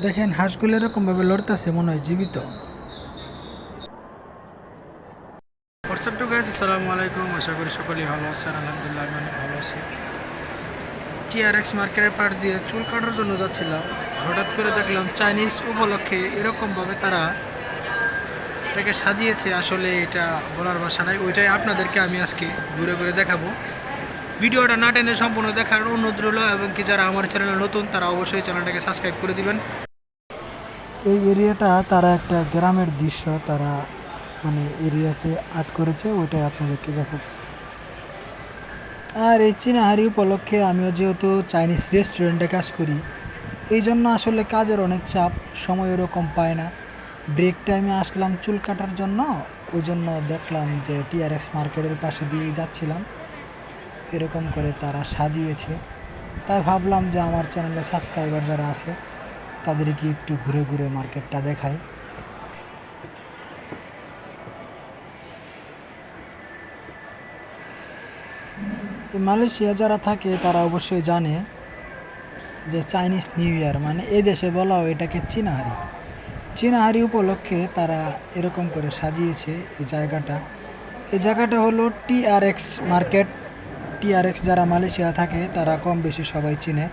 দেখেন হাঁসগুলো এরকমভাবে লড়তেছে, মনে হয় জীবিত। হোয়াটসঅ্যাপ টু গাইস, আসসালামু আলাইকুম। আশা করি সকলেই ভালো আছেন। আলহামদুলিল্লাহ আমি অনেক ভালো আছি। টিআরএক্স মার্কেটের পাশ দিয়ে চুল কাটার জন্য যাচ্ছিলাম, হঠাৎ করে দেখলাম চাইনিজ উপলক্ষে এরকমভাবে তারা এটাকে সাজিয়েছে। আসলে এটা বলার ভাষা নাই। ওইটাই আপনাদেরকে আমি আজকে ঘুরে ঘুরে দেখাবো। ভিডিওটা না টেনে সম্পূর্ণ দেখার অনুরোধ রইল, এবং কি যারা আমার চ্যানেলে নতুন তারা অবশ্যই চ্যানেলটাকে সাবস্ক্রাইব করে দিবেন। এই এরিয়াটা তারা একটা গ্রামের দৃশ্য তারা মানে এরিয়াতে আর্ট করেছে, ওইটাই আপনাদেরকে দেখাবো। আর এই চীনাহারি উপলক্ষে আমিও যেহেতু চাইনিজ রেস্টুরেন্টে কাজ করি, এই জন্য আসলে কাজের অনেক চাপ, সময় ওরকম পায় না। ব্রেক টাইমে আসলাম চুল কাটার জন্য, ওই জন্য দেখলাম যে টিআরএক্স মার্কেটের পাশে দিয়ে যাচ্ছিলাম, এরকম করে তারা সাজিয়েছে। তাই ভাবলাম যে আমার চ্যানেলে সাবস্ক্রাইবার যারা আছে তাদেরকে একটু ঘুরে ঘুরে মার্কেটটা দেখাই। এই মালয়েশিয়া যারা থাকে তারা অবশ্যই জানে যে চাইনিজ নিউ ইয়ার মানে এই দেশে বলা হয় এটাকে চীনাহারি। চীনাহারি উপলক্ষে তারা এরকম করে সাজিয়েছে এই জায়গাটা। এই জায়গাটা হলো টিআরএক্স মার্কেট। টিআরএক্স যারা মালয়েশিয়া থাকে তারা কম বেশি সবাই চিনে।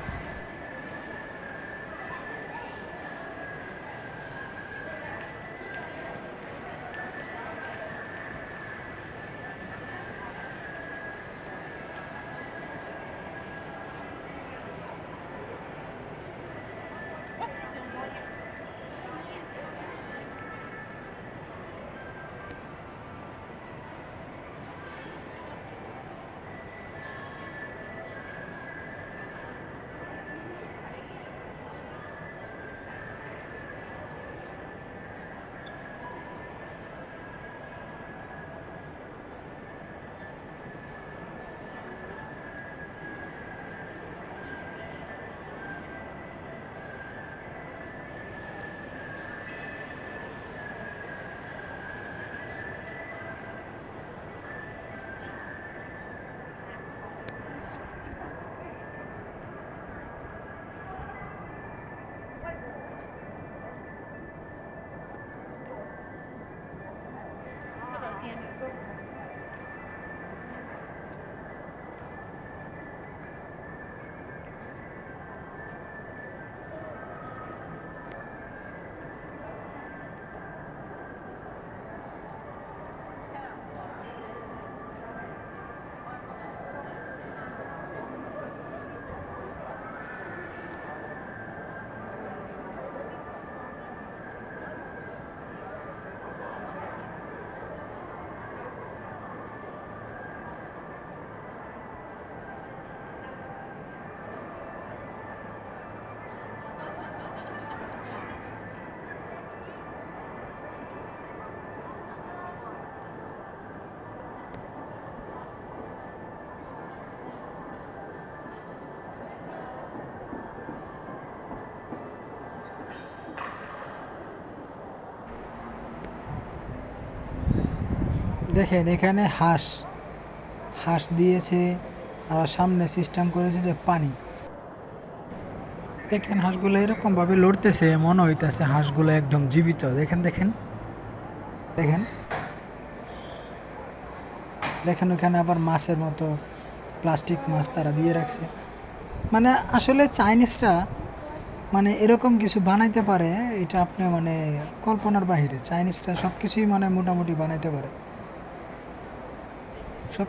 দেখেন এখানে হাঁস হাঁস দিয়েছে, আর সামনে সিস্টেম করেছে যে পানি। দেখেন হাঁসগুলো এরকমভাবে লড়তেছে, মনে হইতেছে হাঁসগুলো একদম জীবিত। দেখেন দেখেন দেখেন দেখেন ওখানে আবার মাছের মতো প্লাস্টিক মাছ তারা দিয়ে রাখছে। মানে আসলে চাইনিজরা মানে এরকম কিছু বানাইতে পারে, এটা আপনি মানে কল্পনার বাহিরে। চাইনিজরা সব কিছুই মানে মোটামুটি বানাইতে পারে সব।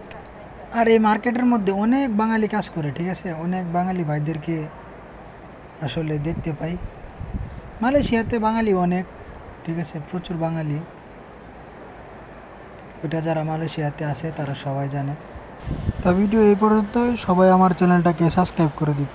আর এই মার্কেটের মধ্যে অনেক বাঙালি কাজ করে, ঠিক আছে, অনেক বাঙালি ভাইদেরকে আসলে দেখতে পাই। মালয়েশিয়াতে বাঙালি অনেক, ঠিক আছে, প্রচুর বাঙালি। ওইটা যারা মালয়েশিয়াতে আছে তারা সবাই জানে। তা ভিডিও এই পর্যন্তই। সবাই আমার চ্যানেলটাকে সাবস্ক্রাইব করে দিন।